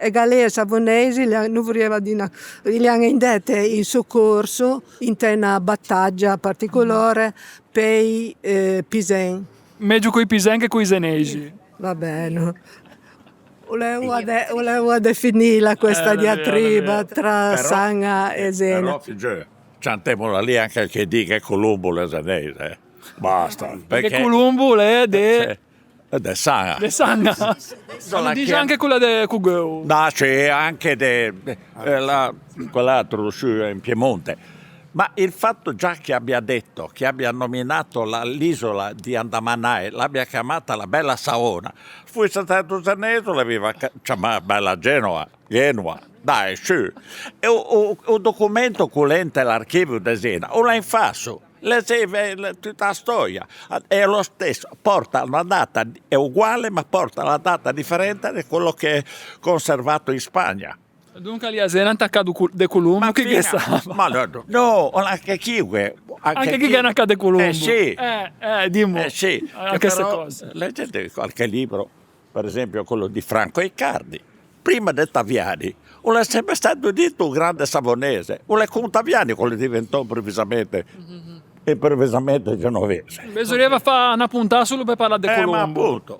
E gallee savonesi non voleva dire, li hanno indette in soccorso in una battaglia particolare per i pisen. Meglio coi pisen che coi senesi. Va bene. Volevo definirla questa diatriba tra Sanga e Zena. Però figlio, cantiamola lì anche che dica che Colombo l'esenese. Basta. Perché Colombo è de Sanga. de Sanga. Lo dice anche quella de Cugou. No, c'è anche quell'altro su in Piemonte. Ma il fatto già che abbia detto, che abbia nominato l'isola di Andamanai, l'abbia chiamata la Bella Saona, fu stato Zaneto, l'aveva chiamata Bella Genova. Dai, su. E un documento colente l'archivio di Zena, o la infasso. Tutta la storia è lo stesso, porta una data, è uguale ma porta una data differente di quello che è conservato in Spagna. Dunque lì a Zena attaccato de Colombo che sa. Ma no, anche chi anche chi è nato de Colombo. Sì. Dimmo. Sì. Anche queste cose. Leggete qualche libro, per esempio quello di Franco Icardi. Prima dei Taviani, non è sempre stato detto un grande savonese, non è con Taviani quello diventò improvvisamente genovese. Bisogna fare una puntata solo per parlare di Colombo. Ma appunto.